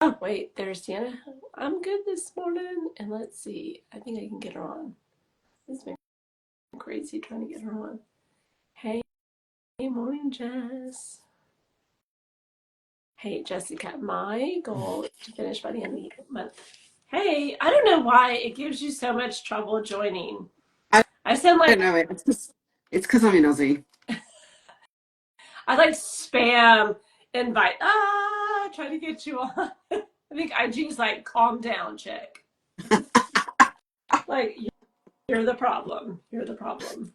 Oh, wait, there's Sienna. I'm good this morning. And let's see. I think I can get her on. It's been crazy trying to get her on. Hey, morning, Jess. Hey, Jessica, my goal is to finish by the end of the month. Hey, I don't know why it gives you so much trouble joining. I I sound don't like know. It's because I'm in Aussie. I like spam invite. Trying to get you on. I think IG's like, calm down, chick. Like, you're the problem. You're the problem.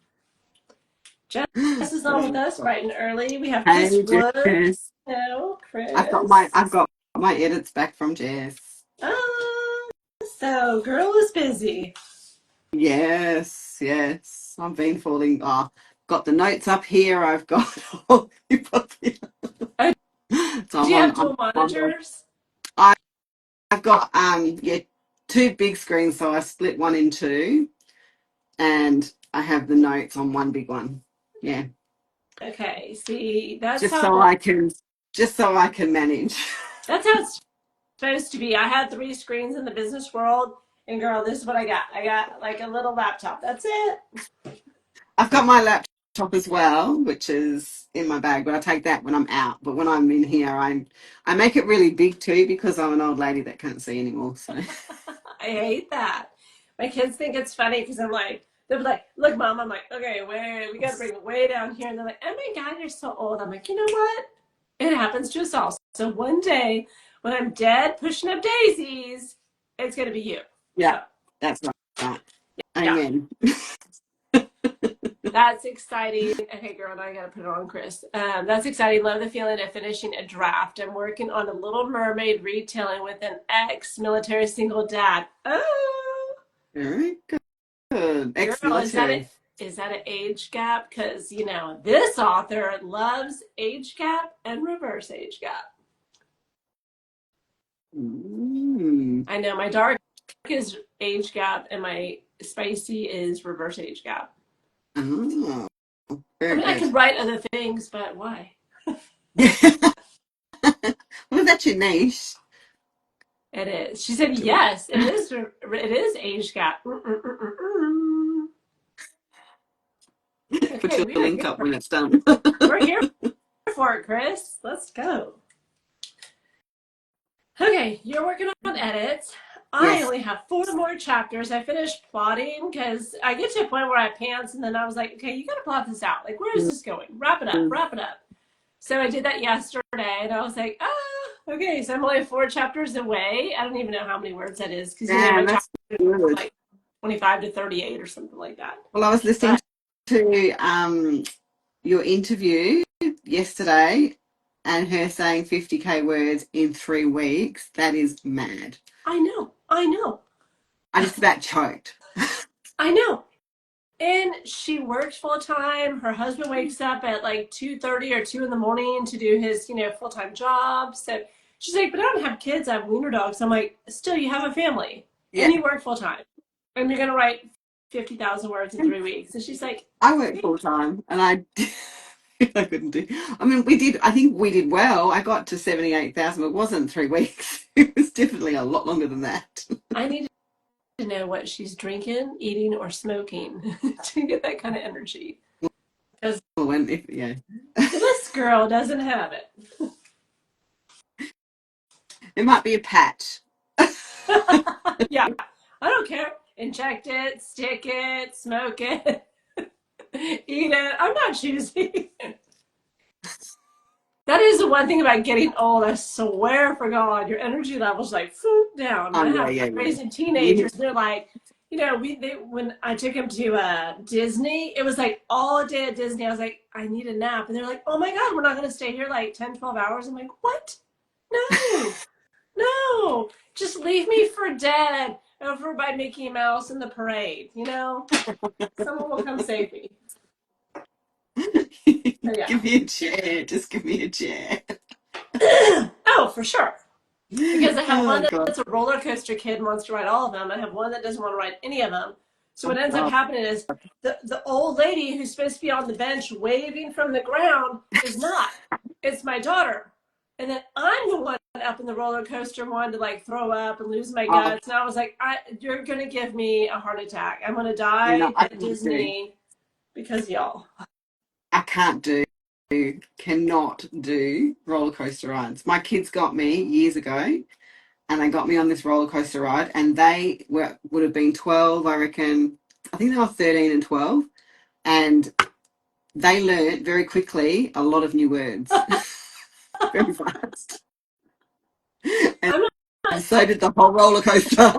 Jess is on with Oh, us God. bright and early. We have Chris Hey, Wood. Jess. Hello, I've got my Chris. I've got my edits back from Jess. Ah, so girl is busy. Yes, yes. I've been falling. Got the notes up here. I've got all up here. Oh, So do I'm you on. have dual monitors? I- I've got two big screens. So I split one in two, and I have the notes on one big one. Yeah, Okay, see, that's just how so I can just so I can manage. that's how it's supposed to be. I had three screens in the business world, and girl, this is what I got. I got like a little laptop. That's it. I've got my laptop as well, which is in my bag, but I take that when I'm out. But when I'm in here, I make it really big too because I'm an old lady that can't see anymore. So I hate that. My kids think it's funny because I'm like, they'll be like, look, mom. I'm like, okay, wait, we got to bring it way down here. And they're like, oh my God, you're so old. I'm like, you know what? It happens to us all. So one day when I'm dead pushing up daisies, it's going to be you. yeah, So, that's right. yeah, Amen. that's exciting. Okay, girl, now I got to put it on, Chris. That's exciting. Love the feeling of finishing a draft. I'm working on a Little Mermaid retelling with an ex-military single dad. Oh, Very good. girl, is that Ex-military. it? Is that an age gap? Because, this author loves age gap and reverse age gap. Mm. I know my dark is age gap and my spicy is reverse age gap. Oh, I very mean, I good. could write other things, but why? Well, that's your niche. It is. She said, To it. yes, it is. It is age gap. Put Okay, your we are link here. up when it's done. We're here for it, Chris. Let's go. Okay, you're working on edits. I Yes. only have four more chapters. I finished plotting because I get to a point where I pants, and then I was like, okay, you got to plot this out. Like, where is this going? Wrap it up. Wrap it up. So I did that yesterday, and I was like, okay, so I'm only four chapters away. I don't even know how many words that is because, my Man, chapter that's is good. like 25 to 38 or something like that. Well, I was listening But to your interview yesterday and her saying 50K words in 3 weeks. That is mad. I know, I know, I just about choked. I know. And she works full time. Her husband wakes up at like 2:30 or 2 in the morning to do his, full time job. So she's like, but I don't have kids. I have wiener dogs. I'm like, still, you have a family and Yeah. you work full time, and you're gonna write 50,000 words in And 3 weeks. And she's like, I work full time and I couldn't do. I mean, I think we did well. I got to 78,000. It wasn't 3 weeks. It was definitely a lot longer than that. I need to know what she's drinking, eating, or smoking to get that kind of energy. Because Yeah, this girl doesn't have it. it might be a patch. Yeah, I don't care. Inject it, stick it, smoke it, eat it. I'm not choosy. That is the one thing about getting old. I swear for God, your energy levels like down. Oh And I yeah, have yeah, yeah. raising You, teenagers. They're like, when I took them to Disney, it was like all day at Disney. I was like, I need a nap, and they're like, oh my God, we're not going to stay here like 10, 12 hours. I'm like, what? No, no, just leave me for dead over by Mickey Mouse in the parade. Someone will come save me. So yeah. give me a chair. Just give me a chair. Oh, for sure. Because I have Oh one god. that's a roller coaster kid and wants to ride all of them. I have one that doesn't want to ride any of them. So Oh what ends up god. happening is the old lady who's supposed to be on the bench waving from the ground is not. It's my daughter. And then I'm the one up in the roller coaster, wanted to like throw up and lose my Oh, guts. And I was like, you're going to give me a heart attack. I'm going to you know, die I at can't do. Disney because y'all. I can't do. Cannot do roller coaster rides. My kids got me years ago, and they got me on this roller coaster ride, and they would have been 12, I reckon. I think they were 13 and 12, and they learnt very quickly a lot of new words very fast. And I'm not, so did the whole roller coaster.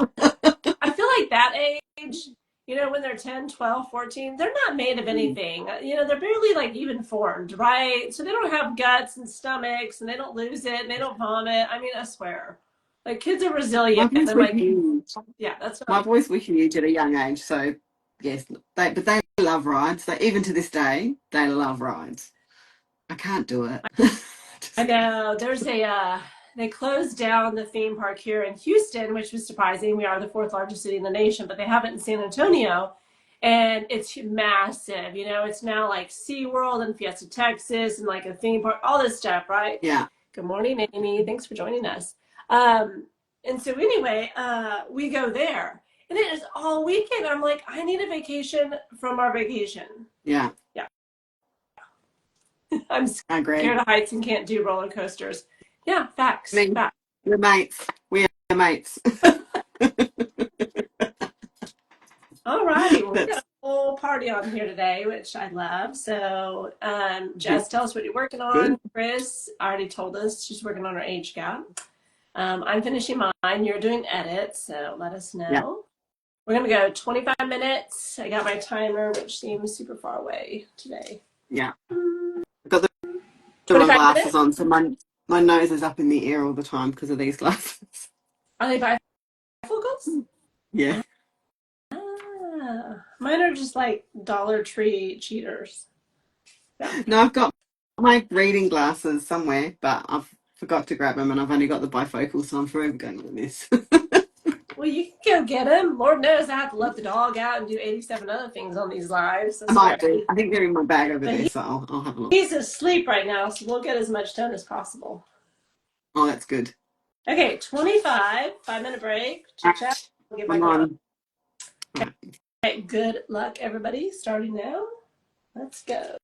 I feel like that age, when they're 10, 12, 14, they're not made of anything. They're barely like even formed, right? So they don't have guts and stomachs and they don't lose it and they don't vomit. I mean, I swear. Like kids are My resilient. And boys I'm were like, huge. yeah, that's My not. boys were huge at a young age, so yes, but they love rides. So even to this day, they love rides. I can't do it. I Just, know they closed down the theme park here in Houston, which was surprising. We are the fourth largest city in the nation, but they have it in San Antonio, and it's massive. It's now like SeaWorld and Fiesta Texas and like a theme park, all this stuff, right? yeah, Good morning, Amy. Thanks for joining us. Um, and so anyway, we go there, and it is all weekend. I'm like, I need a vacation from our vacation. yeah, Yeah, I'm I agree. scared of heights and can't do roller coasters. Yeah, I facts. mean, Facts. we're mates. We are mates. All righty. Well, we got That's a whole party on here today, which I love. So, good. Jess, tell us what you're working on. Good. Chris already told us she's working on her age gap. I'm finishing mine. You're doing edits, so let us Yeah, know. We're going to go 25 minutes. I got my timer, which seems super far away today. yeah. I've got the wrong 25 glasses minutes? on, so my nose is up in the air all the time because of these glasses. Are they bifocals? Yeah. Mine are just like Dollar Tree cheaters. Yeah. No, I've got my reading glasses somewhere, but I've forgot to grab them, and I've only got the bifocal, so I'm forever going with this. Well, you can go get him. Lord knows I have to let the dog out and do 87 other things on these lives. I I swear. might do. I think they're in my bag over But there, so I'll have a look. he's asleep right now, so we'll get as much done as possible. Oh, that's good. Okay, 25, 5-minute break. Chit chat. We'll get back I'm on. on. Right. Okay, good luck, everybody. Starting now. Let's go.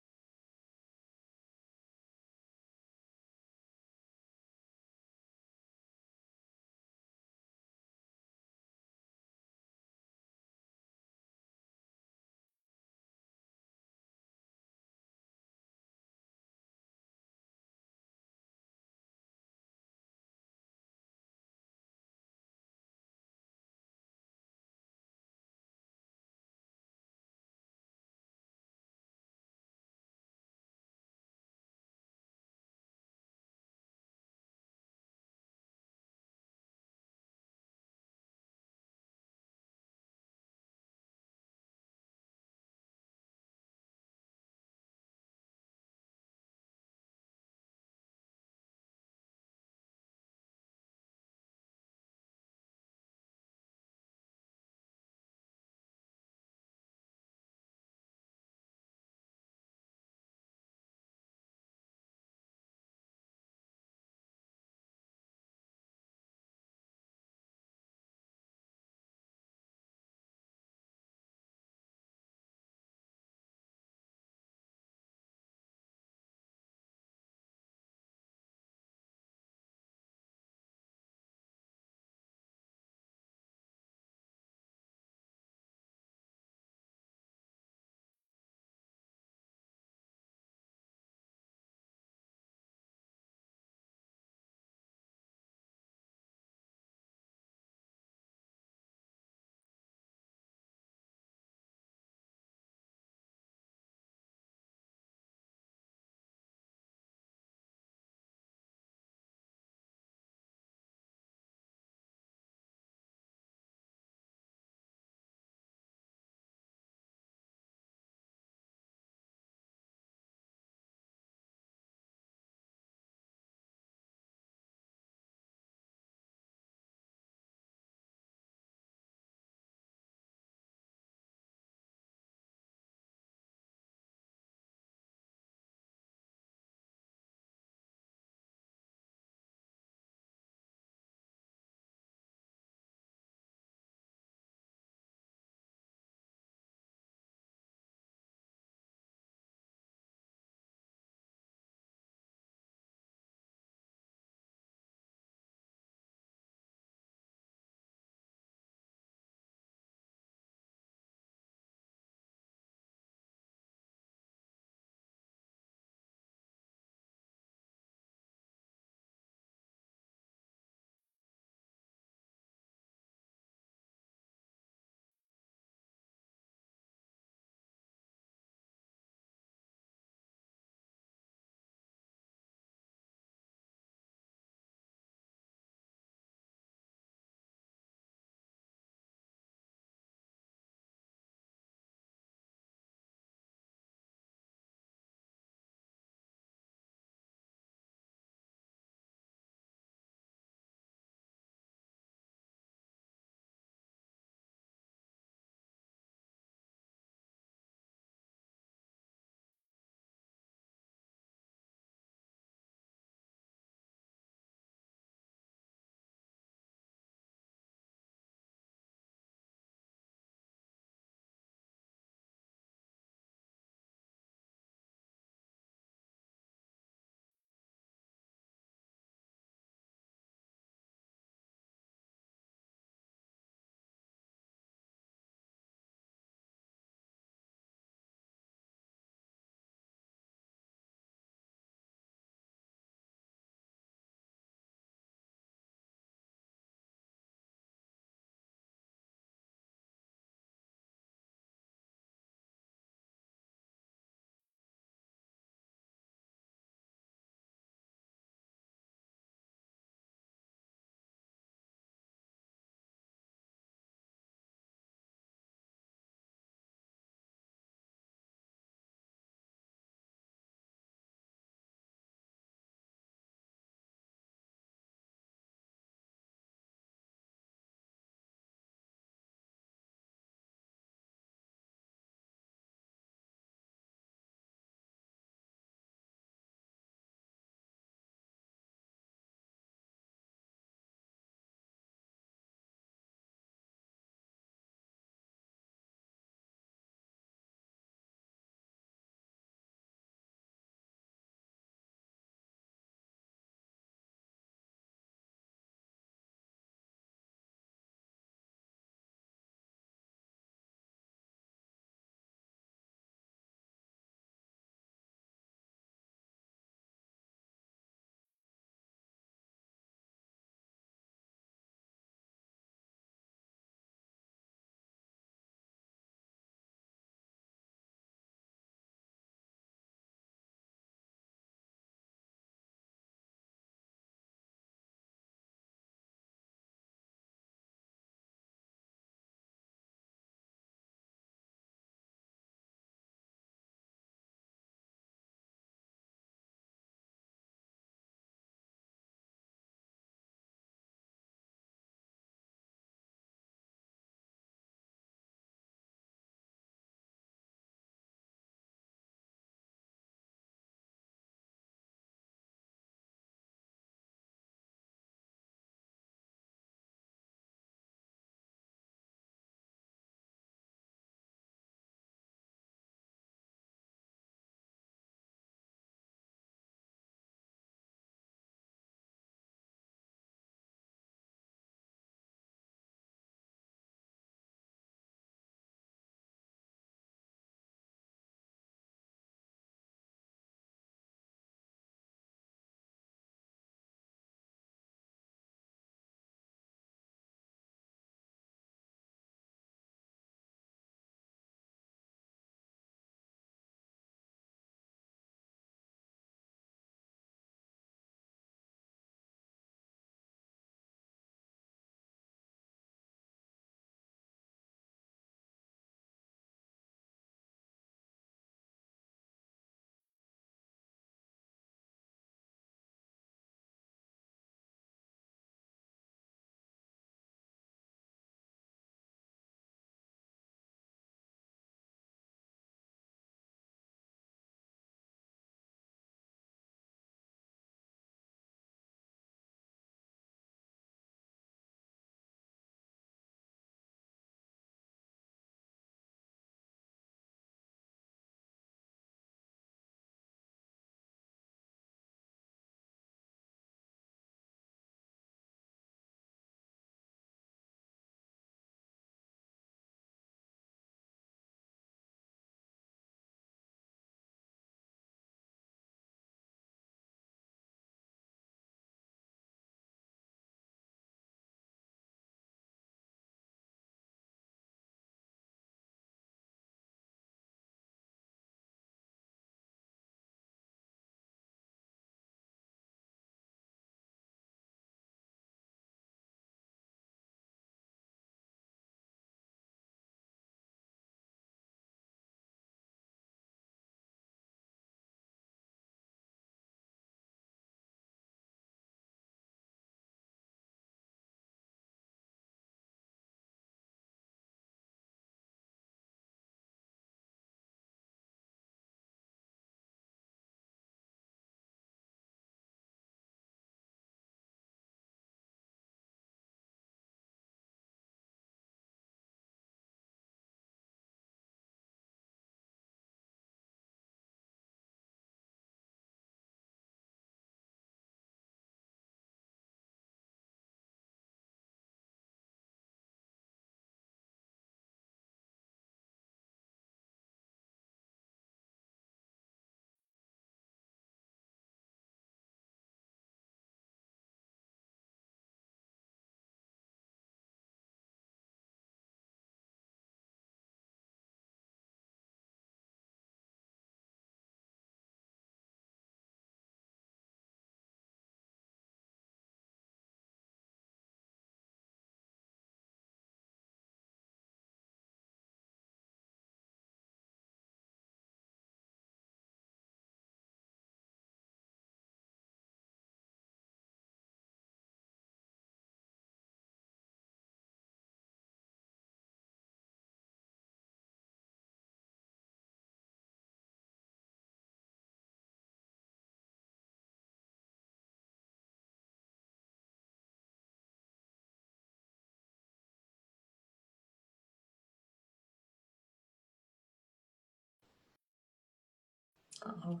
Oh.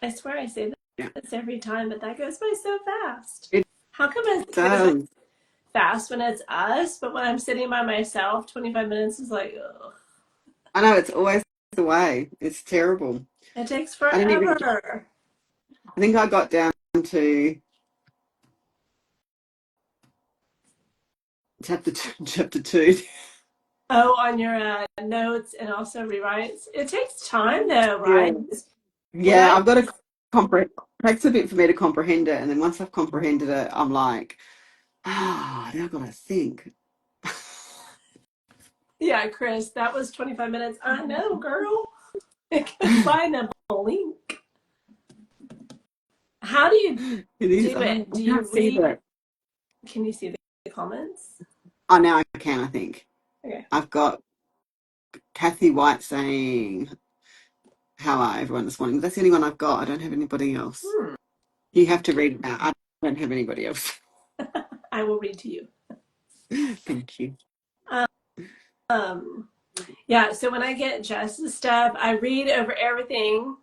I swear I say Yeah, this every time, but that goes by so fast. it How come it goes by does. fast when it's us, but when I'm sitting by myself, 25 minutes is like, ugh. I know it's always the way. It's terrible. It takes I didn't even. forever. I think I got down to chapter two. Oh, on your notes and also rewrites. It takes time though, Yeah, right? When yeah. I I've got to comprehend. It takes a bit for me to comprehend it, and then once I've comprehended it, I'm like, now I've got to think. Yeah, Chris, that was 25 minutes. I know, girl. It goes by in a blink. How do you It is. do Oh, it? I Do can't you see read? that. Can you see the comments? Oh, now I can. I think Okay. I've got Kathy White saying, "How are everyone this morning?" That's the only one I've got. I don't have anybody else. Hmm. You have to read it out. I don't have anybody else. I will read to you. Thank you. Um, yeah, so when I get Jess's stuff, I read over everything,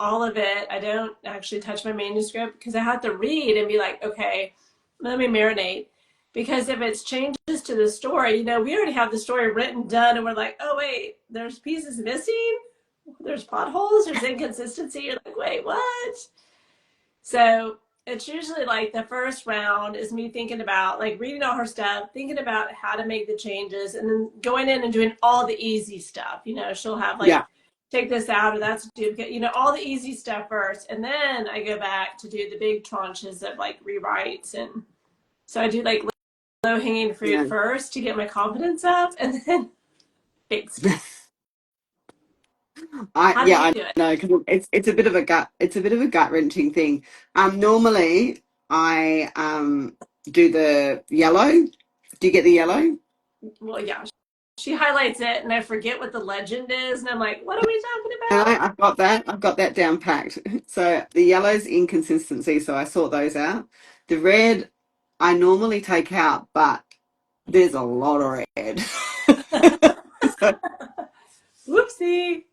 all of it. I don't actually touch my manuscript because I have to read and be like, okay, let me marinate. Because if it's changes to the story, we already have the story written, done, and we're like, oh, wait, there's pieces missing, there's plot holes, there's inconsistency. You're like, wait, what? So it's usually like the first round is me thinking about like reading all her stuff, thinking about how to make the changes, and then going in and doing all the easy stuff. She'll have like Yeah. take this out or that's a duplicate, all the easy stuff first. And then I go back to do the big tranches of like rewrites. And so I do like low hanging fruit Yeah. first to get my confidence up and then big stuff. How do you I do it? know because it's a bit of a gut wrenching thing. Normally I do the yellow. Do you get the yellow? Well, yeah, she highlights it and I forget what the legend is. And I'm like, what are we talking No, about? I've got that. I've got that down packed. So the yellow's inconsistency, so I sort those out. The red I normally take out, but there's a lot of red. so, Whoopsie.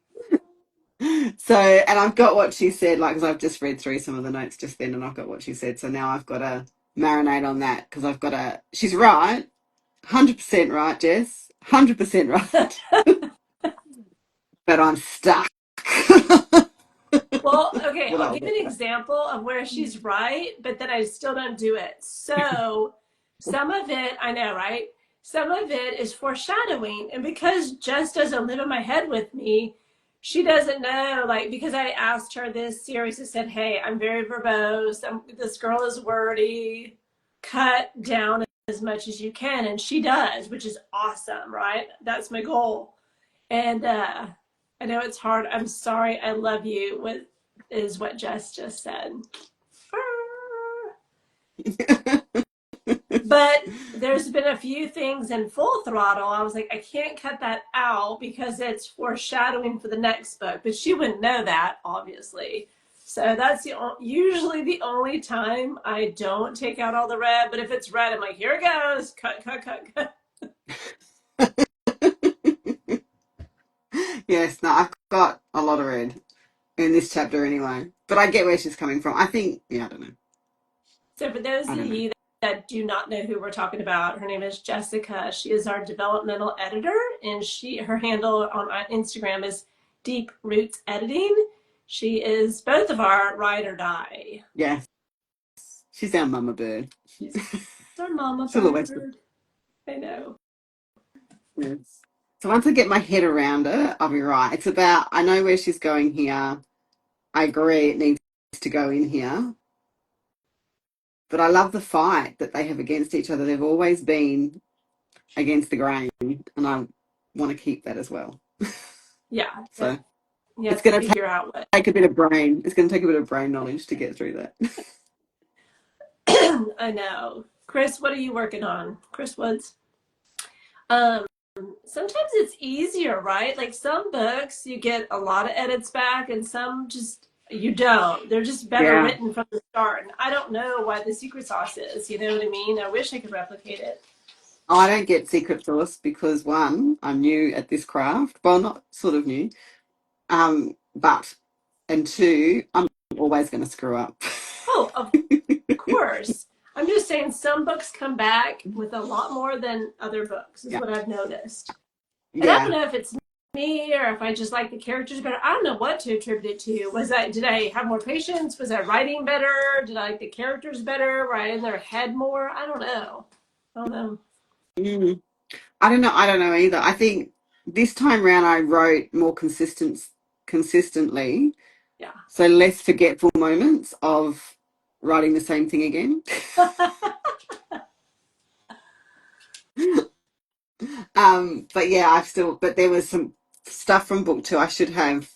and I've got what she said, like, because I've just read through some of the notes just then, and I've got what she said. So now I've got to marinate on that because I've got to. She's right, 100% right, Jess, 100% right, but I'm stuck. Well, okay, But I'll I'll give get an there. example of where she's right, but then I still don't do it. So some of it, I know, right? Some of it is foreshadowing. And because Jess doesn't live in my head with me, she doesn't know, like, because I asked her this series, I said, hey, I'm very verbose. This girl is wordy. Cut down as much as you can. And she does, which is awesome, right? That's my goal. And I know it's hard. I'm sorry. I love you. What is what Jess just said. But there's been a few things in Full Throttle. I was like, I can't cut that out because it's foreshadowing for the next book. But she wouldn't know that, obviously. So that's usually the only time I don't take out all the red. But if it's red, I'm like, here it goes. Cut, cut, cut, cut. Yes, no, I've got a lot of red in this chapter anyway. But I get where she's coming from. I think, yeah, I don't know. So for those I of don't know. you that do not know who we're talking about, her name is Jessica. She is our developmental editor, and her handle on Instagram is Deep Roots Editing. She is both of our ride or die. Yes, she's our mama bird. She's our mama She'll always be. bird. I know. Yes. So once I get my head around it, I'll be right. It's about, I know where she's going here. I agree it needs to go in here. But I love the fight that they have against each other. They've always been against the grain, and I want to keep that as well. Yeah, So you it's have to going to figure out what. take a bit of brain. It's going to take a bit of brain knowledge to get through that. I know. Chris, what are you working on? Chris Woods. Um, Sometimes it's easier, right? Like some books, you get a lot of edits back, and some just you don't. They're just better Yeah. written from the start. And I don't know why the secret sauce is. You know what I mean? I wish I could replicate it. I don't get secret sauce because one, I'm new at this craft. Well, not sort of new. But and two, I'm always going to screw up. Oh, of course. I'm just saying some books come back with a lot more than other books, is Yeah, what I've noticed. And I don't yeah. know if it's me or if I just like the characters better. I don't know what to attribute it to. Did I have more patience? Was I writing better? Did I like the characters better? Were I in their head more? I don't know. I don't know. Mm. I don't know. I don't know either. I think this time round I wrote more consistently, Yeah. so less forgetful moments of writing the same thing again. But yeah, but there was some stuff from book two. I should have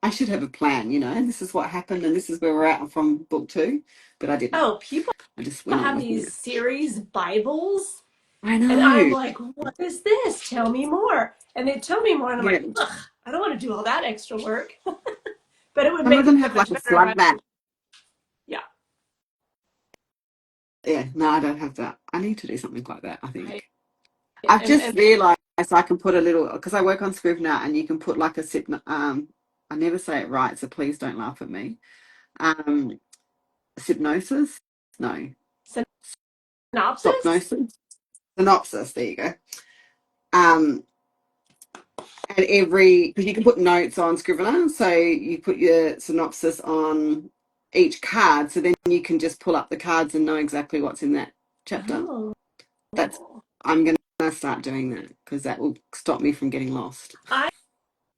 a plan, you know. This is what happened, and this is where we're at from book two. But I didn't. Oh, people I just went on have with these it. series Bibles, I and I'm know. like, what is this? Tell me more. And they tell me more, and I'm Yeah. like, ugh, I don't want to do all that extra work. But it would Some of make it them so have like much a better if flood I, map. yeah, Yeah, no, I don't have that. I need to do something like that, I right. think. I've just And realised I can put a little, because I work on Scrivener, and you can put like I never say it right, so please don't laugh at me. Um, Hypnosis? No. synopsis? Stopnosis? Synopsis, there you go. Um, and because you can put notes on Scrivener, so you put your synopsis on each card, so then you can just pull up the cards and know exactly what's in that chapter. Oh. That's I'm gonna start doing that because that will stop me from getting lost. I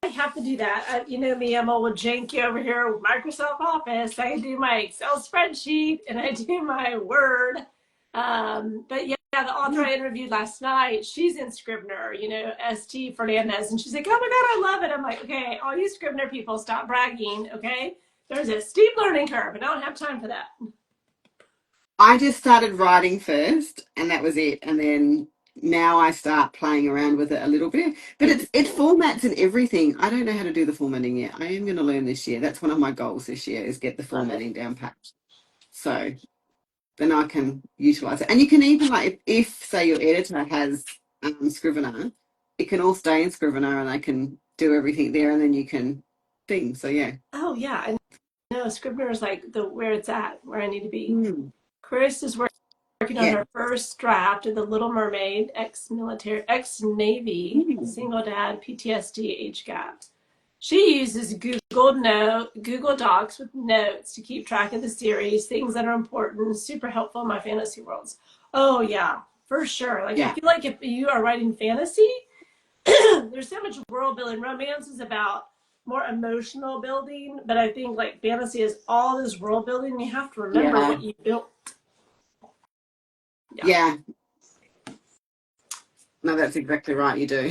have to do that. You know me, I'm old janky over here with Microsoft Office. I do my Excel spreadsheet and I do my Word. But yeah, the author I interviewed last night, she's in Scrivener, St. Fernandez. And she's like, oh my God, I love it. I'm like, okay, all you Scrivener people, stop bragging, okay? There's a steep learning curve, and I don't have time for that. I just started writing first, and that was it. And then now I start playing around with it a little bit. But it formats and everything. I don't know how to do the formatting yet. I am going to learn this year. That's one of my goals this year is get the Love it. formatting down pat. So then I can utilize it. And you can even like if say your editor has Scrivener, it can all stay in Scrivener, and I can do everything there, and then you can thing. So yeah. Oh, yeah. I know Scrivener is like where it's at, where I need to be. Mm. Chris is working on Yeah. her first draft of The Little Mermaid, ex-military, ex-Navy, Mm. single dad, PTSD, age gap. She uses Google Docs with notes to keep track of the series, things that are important, super helpful in my fantasy worlds. Oh yeah, for sure. Like I Yeah. feel like if you are writing fantasy, there's so much world building. Romance is about more emotional building, but I think like fantasy is all this world building. You have to remember Yeah. what you built. Yeah. Yeah. No, that's exactly right. You do.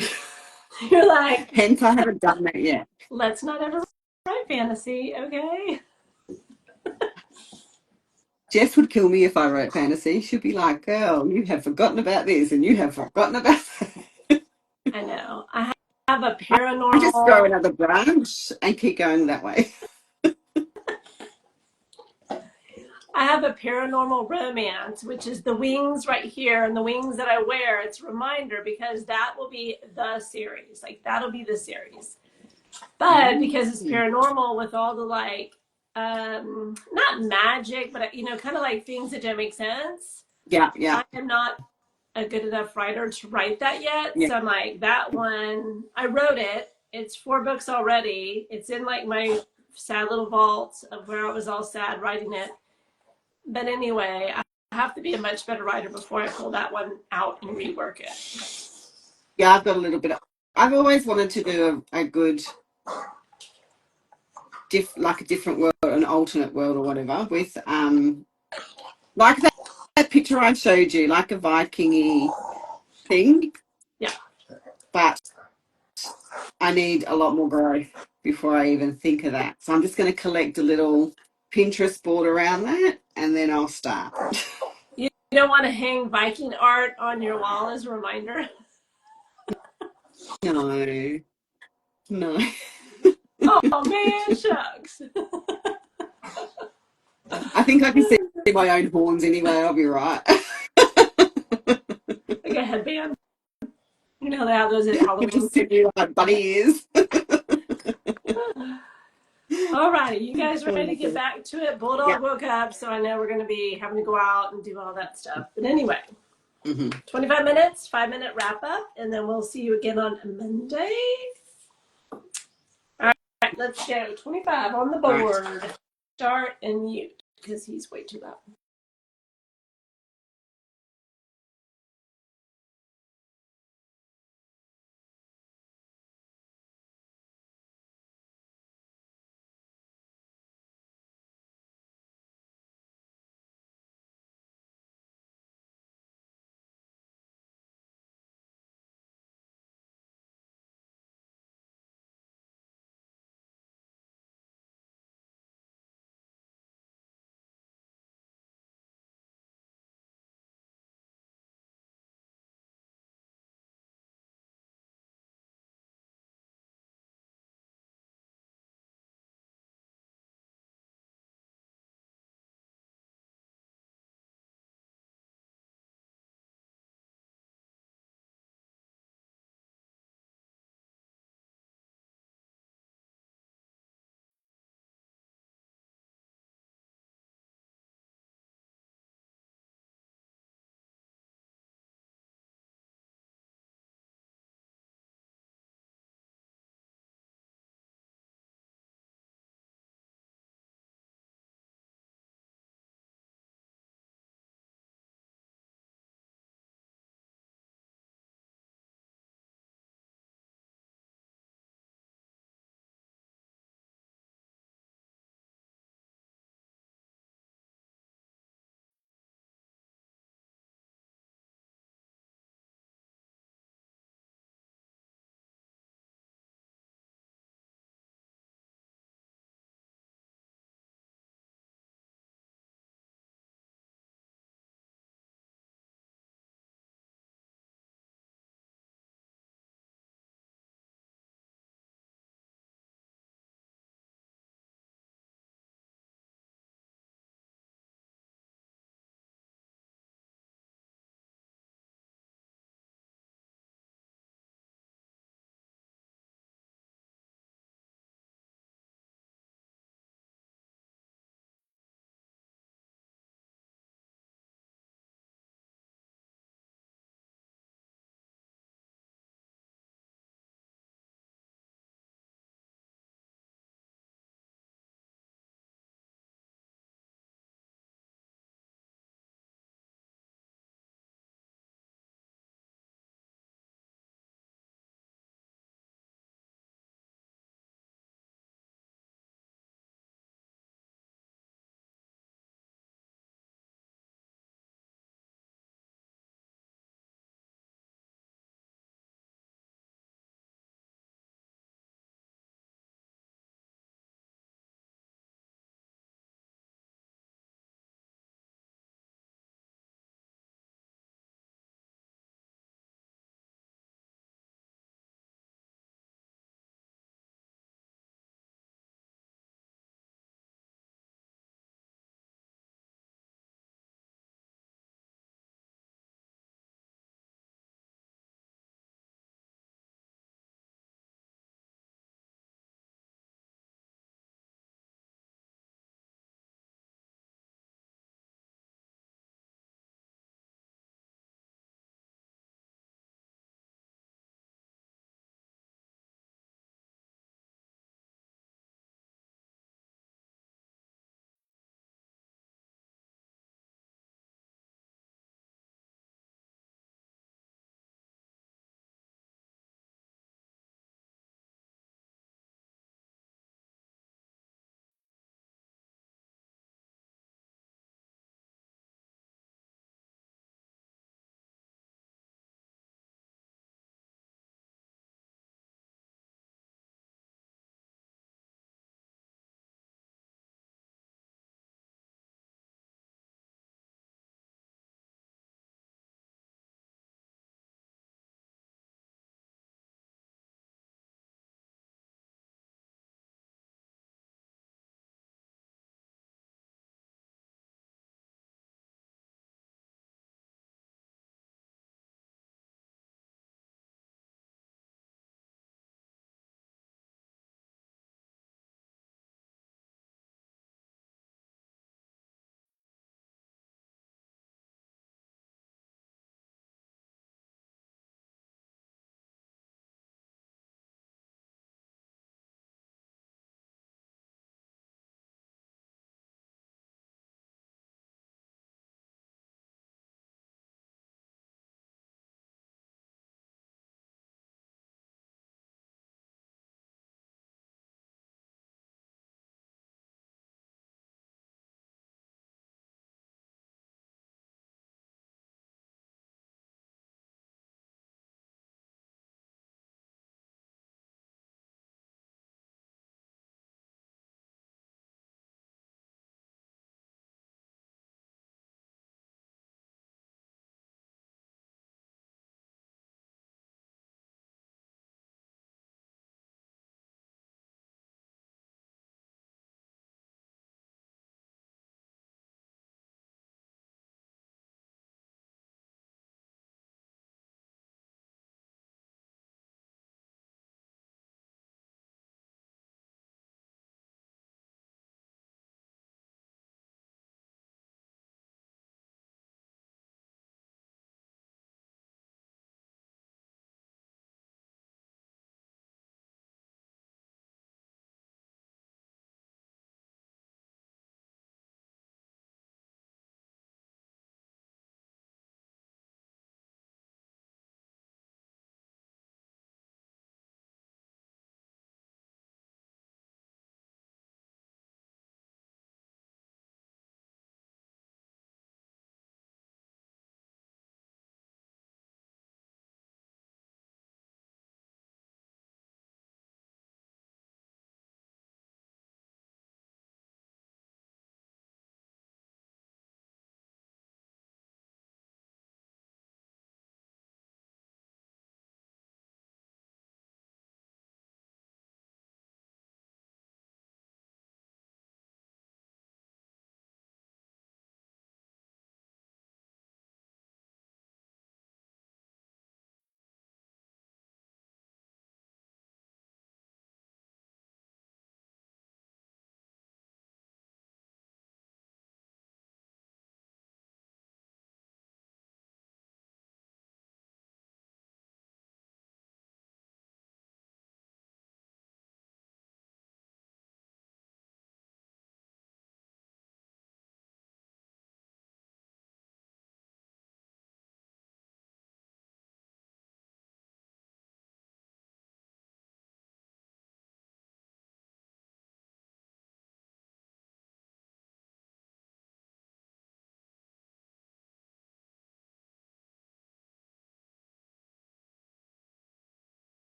You're like, Hence, I haven't done that yet. let's not ever write fantasy, okay? Jess would kill me if I wrote fantasy. She'd be like, "Girl, you have forgotten about this, and you have forgotten about that." I know. I have a I just grow paranormal. another branch and keep going that way. I have a paranormal romance, which is the wings right here and the wings that I wear. It's a reminder because that will be the series. Like that'll be the series. But because it's Mm. paranormal with all the like, not magic, but kind of like things that don't make sense. Yeah, yeah, I am not a good enough writer to write that yet. yeah. So I'm like, that one, I wrote it. It's 4 books already. It's in like my sad little vault of where I was all sad writing it. But anyway, I have to be a much better writer before I pull that one out and rework it. Yeah, I've got a little bit of. I've always wanted to do a good, like a different world, an alternate world or whatever, with like that picture I showed you, like a Viking-y thing. Yeah. But I need a lot more growth before I even think of that. So I'm just going to collect a little Pinterest board around that, and then I'll start. You don't want to hang Viking art on your wall as a reminder? No, no. Oh man, shucks. I think I can see my own horns anyway. I'll be right. Like a band. You know, they have those at We'll Halloween. just send you like bunny ears. All right, you guys Oh ready my to get God. back to it? Yeah. Bulldog woke up, so I know we're going to be having to go out and do all that stuff. But anyway, Hmm. 25 minutes, 5-minute wrap up, and then we'll see you again on Monday. All right, let's go. 25 on the All right. board. Start and mute because he's way too loud.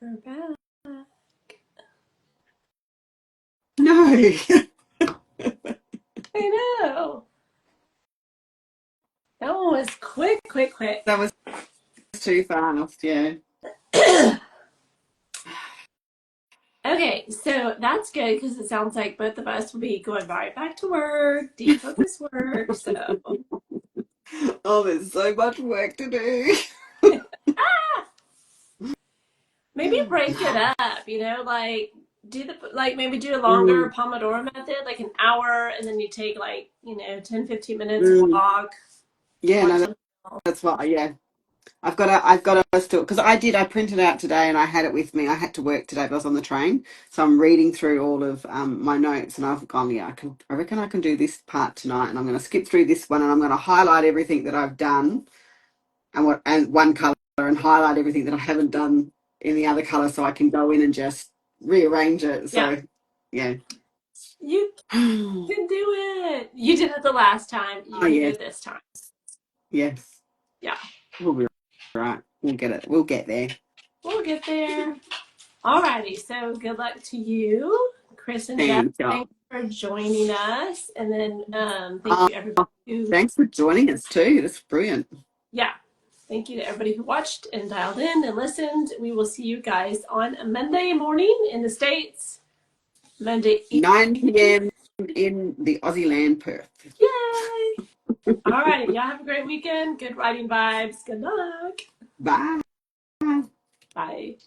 We're back. No. I know. That one was quick. That was too fast, yeah. Okay, so that's good because it sounds like both of us will be going right back to work, deep focus work. So Oh, there's so much work to do. maybe break it up, like do maybe do a longer Mm, Pomodoro method, like an hour, and then you take 10, 15 minutes mm. walk, Yeah, watch no, something else. that's what, yeah. I've got to still, because I printed it out today and I had it with me. I had to work today, but I was on the train. So I'm reading through all of my notes and I've gone, yeah, I reckon I can do this part tonight and I'm going to skip through this one and I'm going to highlight everything that I've done and one color and highlight everything that I haven't done in the other color so I can go in and just rearrange it. Yeah, So, yeah. you Oh, can do it. You did it the last time. You can do yes, it this time. yes. Yeah, We'll be right. We'll get it. We'll get there. we'll get there. Alrighty, so good luck to you, Chris and Jeff. Thank you. Thanks for joining us, and then thank Oh, you everybody who, thanks for joining us too. That's brilliant. yeah, thank you to everybody who watched and dialed in and listened. We will see you guys on a Monday morning in the States, Monday 9 evening. p.m. in the Aussie land, Perth. Yay! Alrighty, y'all have a great weekend. Good writing vibes. Good luck. Bye. Bye.